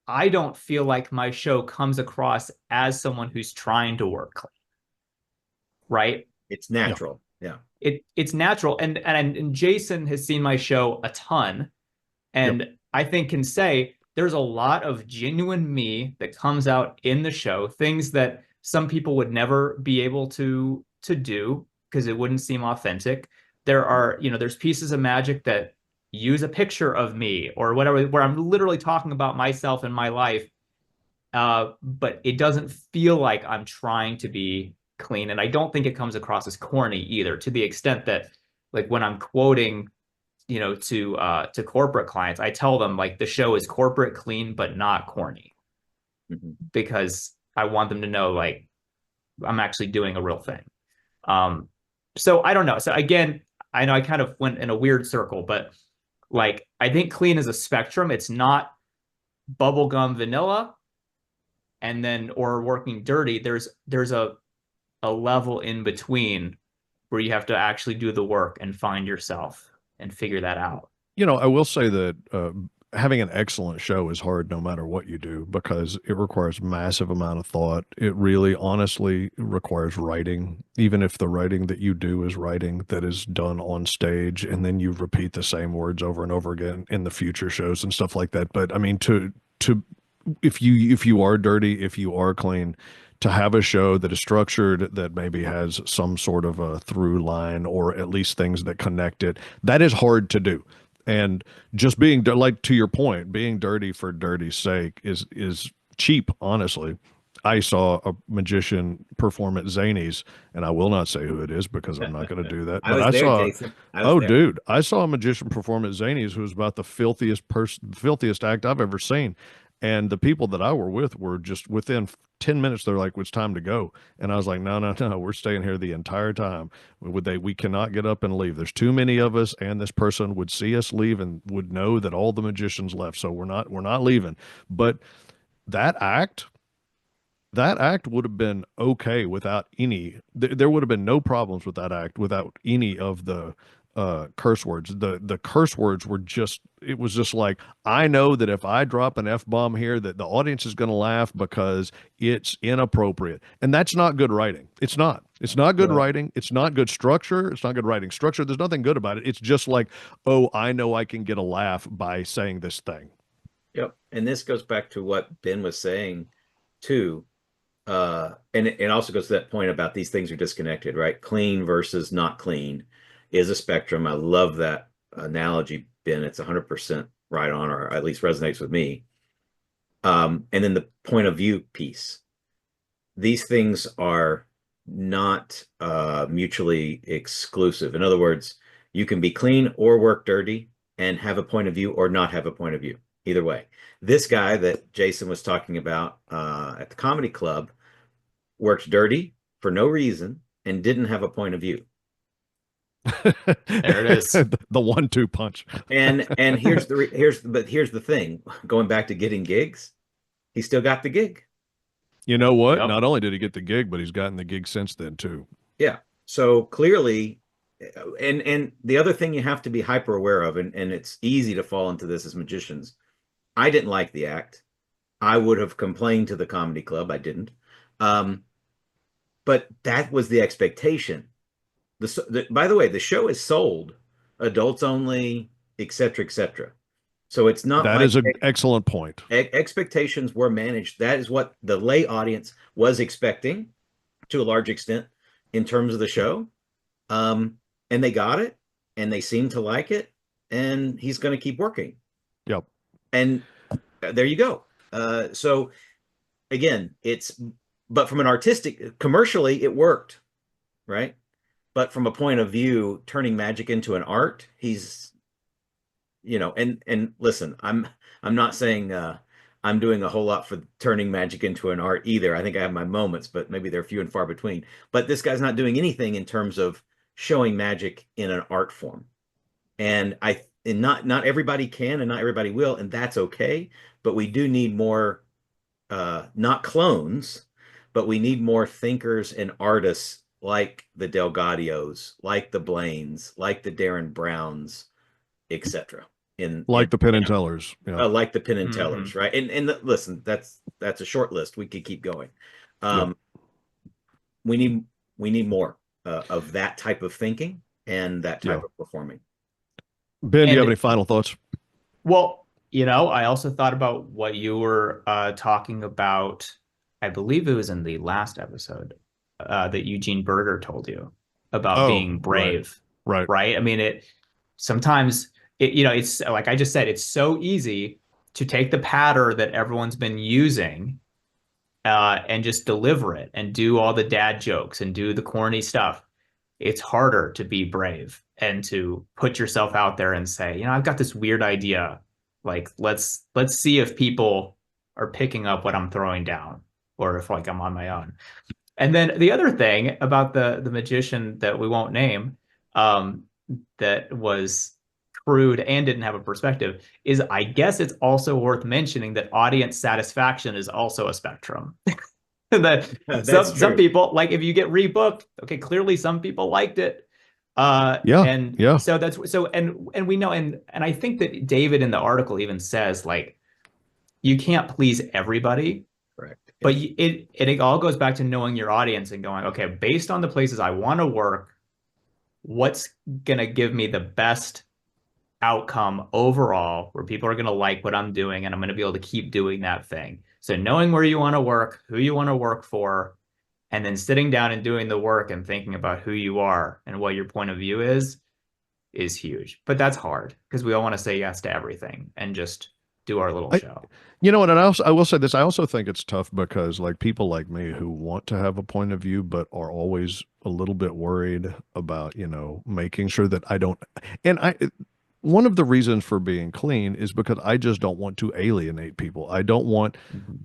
I don't feel like my show comes across as someone who's trying to work clean, right? It's natural. Yeah. It's natural. And Jason has seen my show a ton, and I think can say there's a lot of genuine me that comes out in the show, things that some people would never be able to do because it wouldn't seem authentic. There are, there's pieces of magic that use a picture of me or whatever, where I'm literally talking about myself and my life, but it doesn't feel like I'm trying to be clean. And I don't think it comes across as corny either, to the extent that, like, when I'm quoting, to corporate clients, I tell them, like, the show is corporate clean but not corny, because I want them to know, like, I'm actually doing a real thing. So I don't know. So again, I know I kind of went in a weird circle, but, like, I think clean is a spectrum. It's not bubblegum vanilla and then or working dirty. There's a level in between where you have to actually do the work and find yourself and figure that out. I will say that having an excellent show is hard no matter what you do, because it requires massive amount of thought. It really honestly requires writing, even if the writing that you do is writing that is done on stage, and then you repeat the same words over and over again in the future shows and stuff like that. But I mean, to if you are dirty, if you are clean, to have a show that is structured, that maybe has some sort of a through line or at least things that connect it, that is hard to do. And just being, like, to your point, being dirty for dirty's sake is cheap, honestly. I saw a magician perform at Zany's, and I will not say who it is because I'm not going to do that. I But was I there, saw, Jason. oh, dude, I saw a magician perform at Zany's who was about the filthiest act I've ever seen. And the people that I were with were just within 10 minutes. They're like, it's time to go. And I was like, no, no, no, we're staying here the entire time. We cannot get up and leave. There's too many of us, and this person would see us leave and would know that all the magicians left. So we're not leaving. But that act, that act would have been okay without there would have been no problems with that act without any of the curse words. The curse words were just, it was just like, I know that if I drop an F-bomb here, that the audience is going to laugh because it's inappropriate. And that's not good writing. It's not good writing. It's not good structure. It's not good writing structure. There's nothing good about it. It's just like, oh, I know I can get a laugh by saying this thing. Yep. And this goes back to what Ben was saying too. And it also goes to that point about these things are disconnected, right? Clean versus not clean is a spectrum. I love that analogy, Ben. It's 100% right on, or at least resonates with me. And then the point of view piece. These things are not mutually exclusive. In other words, you can be clean or work dirty and have a point of view or not have a point of view. Either way. This guy that Jason was talking about at the comedy club worked dirty for no reason and didn't have a point of view. There it is. The 1-2 punch. And here's the thing. Going back to getting gigs, he still got the gig. You know what? Yep. Not only did he get the gig, but he's gotten the gig since then too. Yeah. So clearly, and the other thing you have to be hyper aware of, and it's easy to fall into this as magicians. I didn't like the act. I would have complained to the comedy club. I didn't. But that was the expectation. By the way, the show is sold, adults only, etc., etc. So it's not that like is an excellent point. Expectations were managed. That is what the lay audience was expecting to a large extent in terms of the show. And they got it, and they seem to like it, and he's going to keep working. Yep. And there you go. So again, but from an artistic, commercially, it worked, right? But from a point of view, turning magic into an art, he's, and listen, I'm not saying I'm doing a whole lot for turning magic into an art either. I think I have my moments, but maybe they're few and far between. But this guy's not doing anything in terms of showing magic in an art form. And not everybody can and not everybody will, and that's okay. But we do need more not clones, but we need more thinkers and artists like the Delgadios, like the Blaines, like the Darren Browns, etc. Like the Penn and Tellers, like the Penn and Tellers, right? Listen, that's a short list. We could keep going. We need more of that type of thinking and that type of performing. Ben, do you have any final thoughts? Well, I also thought about what you were talking about. I believe it was in the last episode that Eugene Berger told you about being brave. Right. I mean, sometimes it's like I just said, it's so easy to take the patter that everyone's been using and just deliver it and do all the dad jokes and do the corny stuff. It's harder to be brave and to put yourself out there and say, I've got this weird idea. Like, let's see if people are picking up what I'm throwing down, or if like I'm on my own. And then the other thing about the magician that we won't name, that was crude and didn't have a perspective, is I guess it's also worth mentioning that audience satisfaction is also a spectrum. Some people, like if you get rebooked, okay, clearly some people liked it. So that's so and we know, and I think that David in the article even says, like, you can't please everybody. Correct. But it all goes back to knowing your audience and going, okay, based on the places I want to work, what's gonna give me the best outcome overall, where people are gonna like what I'm doing and I'm gonna be able to keep doing that thing. So knowing where you want to work, who you want to work for, and then sitting down and doing the work and thinking about who you are and what your point of view is huge. But that's hard because we all want to say yes to everything and just do our little show. And I will say this, I also think it's tough because like people like me who want to have a point of view but are always a little bit worried about, making sure that I don't, one of the reasons for being clean is because I just don't want to alienate people. I don't want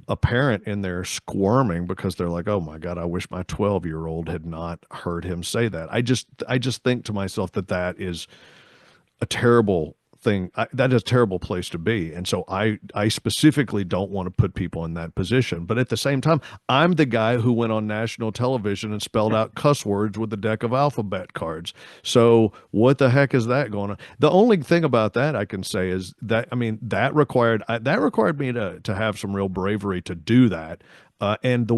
a parent in there squirming because they're like, oh my God, I wish my 12-year-old had not heard him say that. I just think to myself that is a terrible thing. That is a terrible place to be. And so I specifically don't want to put people in that position. But at the same time, I'm the guy who went on national television and spelled out cuss words with a deck of alphabet cards. So what the heck is that going on? The only thing about that I can say is that, that required me to have some real bravery to do that. And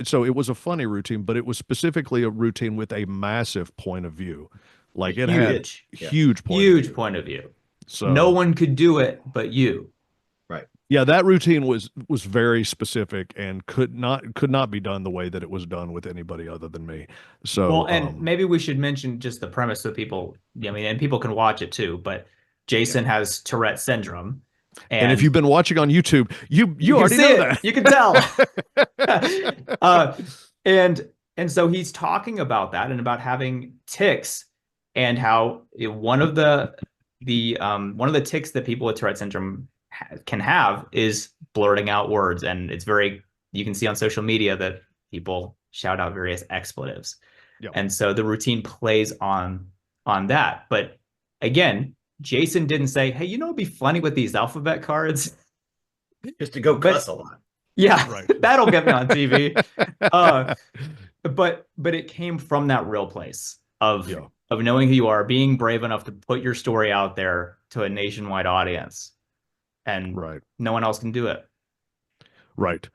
so it was a funny routine, but it was specifically a routine with a massive point of view. Like it had huge point of view. So no one could do it but you. Right. Yeah, that routine was very specific and could not be done the way that it was done with anybody other than me. So well, and maybe we should mention just the premise so people, and people can watch it too, but Jason has Tourette syndrome. And if you've been watching on YouTube, you already know that. You can tell. And so he's talking about that and about having tics and how one of the tics that people with Tourette syndrome can have is blurting out words. And it's you can see on social media that people shout out various expletives. Yep. And so the routine plays on that. But again, Jason didn't say, hey, it'd be funny with these alphabet cards. Just to go cuss a lot. Yeah, right. That'll get me on TV. But it came from that real place of knowing who you are, being brave enough to put your story out there to a nationwide audience. And no one else can do it. Right.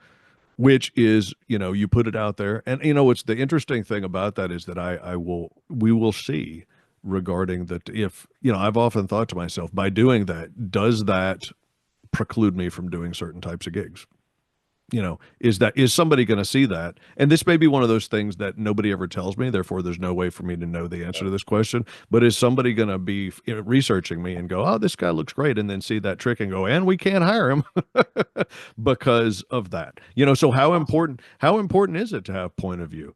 Which is, you put it out there. And, it's the interesting thing about that is that we will see regarding that if, I've often thought to myself, by doing that, does that preclude me from doing certain types of gigs? Is somebody going to see that? And this may be one of those things that nobody ever tells me, therefore there's no way for me to know the answer to this question. But is somebody going to be researching me and go, oh, this guy looks great, and then see that trick and go, and we can't hire him because of that? So how important is it to have point of view?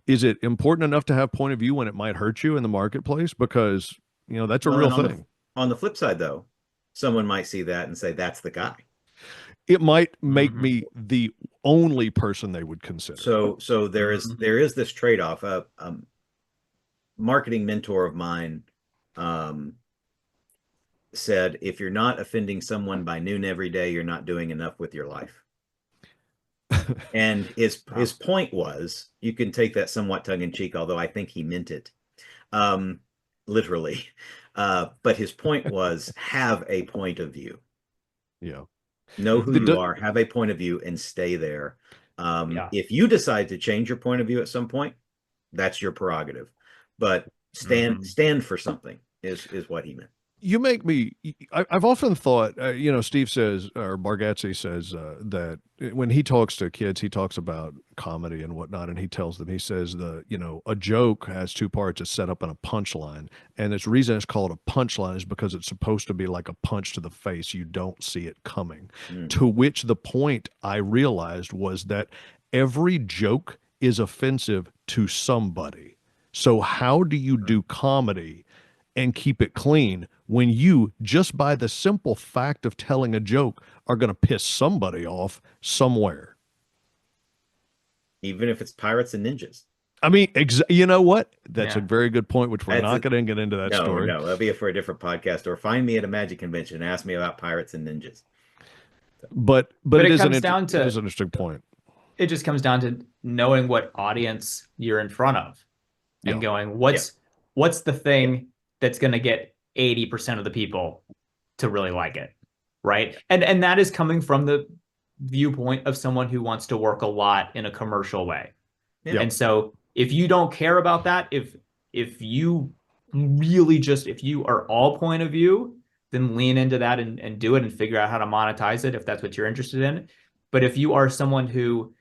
Is it important enough to have point of view when it might hurt you in the marketplace? Because that's a real thing. On the flip side, though, someone might see that and say, that's the guy. It might make me the only person they would consider. So there is this trade-off. Marketing mentor of mine said, if you're not offending someone by noon every day, you're not doing enough with your life. And his point was, you can take that somewhat tongue in cheek, although I think he meant it, literally. But his point was, have a point of view. Yeah. Know who you are, have a point of view, and stay there. If you decide to change your point of view at some point, that's your prerogative. But stand for something is what he meant. You make me, I've often thought, Steve says, or Bargatze says that when he talks to kids, he talks about comedy and whatnot. And he tells them, he says, a joke has two parts, a setup and a punchline. And the reason it's called a punchline is because it's supposed to be like a punch to the face. You don't see it coming. To which the point I realized was that every joke is offensive to somebody. So how do you do comedy and keep it clean when you, just by the simple fact of telling a joke, are going to piss somebody off somewhere? Even if it's pirates and ninjas. I mean, you know what? That's a very good point, which we're not going to get into that story. No, that'll be for a different podcast. Or find me at a magic convention and ask me about pirates and ninjas. But it is an interesting point. It just comes down to knowing what audience you're in front of and going, what's the thing that's going to get 80% of the people to really like it, right? And that is coming from the viewpoint of someone who wants to work a lot in a commercial way. Yeah. And so if you don't care about that, if you really if you are all point of view, then lean into that and do it and figure out how to monetize it if that's what you're interested in. But if you are someone who,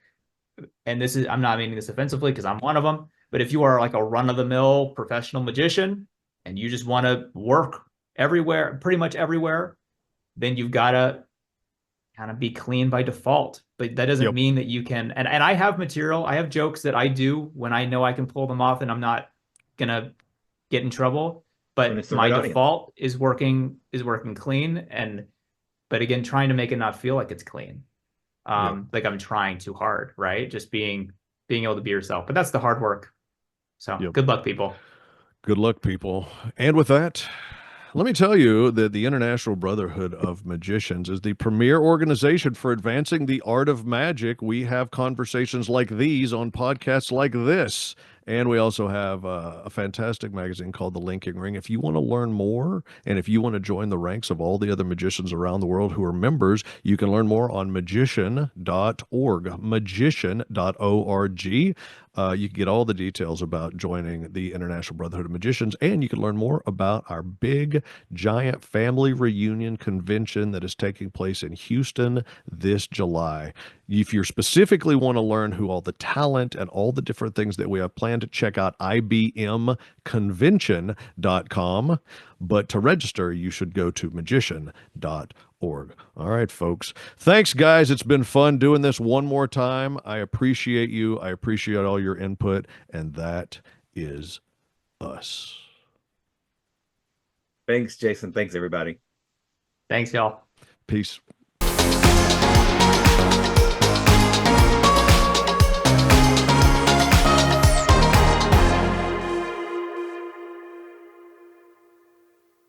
and this is, I'm not meaning this offensively because I'm one of them, but if you are like a run-of-the-mill professional magician and you just want to work everywhere, pretty much everywhere, then you've got to kind of be clean by default. But that doesn't mean that you can, and I have material, I have jokes that I do when I know I can pull them off and I'm not going to get in trouble. But my default is working clean. But again, trying to make it not feel like it's clean. Like I'm trying too hard, right? Just being able to be yourself. But that's the hard work. So good luck, people. Good luck, people. And with that, let me tell you that the International Brotherhood of Magicians is the premier organization for advancing the art of magic. We have conversations like these on podcasts like this. And we also have a fantastic magazine called The Linking Ring. If you want to learn more and if you want to join the ranks of all the other magicians around the world who are members, you can learn more on magician.org, magician.org. You can get all the details about joining the International Brotherhood of Magicians, and you can learn more about our big, giant family reunion convention that is taking place in Houston this July. If you specifically want to learn who all the talent and all the different things that we have planned, to check out IBMconvention.com. But to register, you should go to magician.org. All right, folks. Thanks, guys. It's been fun doing this one more time. I appreciate you. I appreciate all your input. And that is us. Thanks, Jason. Thanks, everybody. Thanks, y'all. Peace.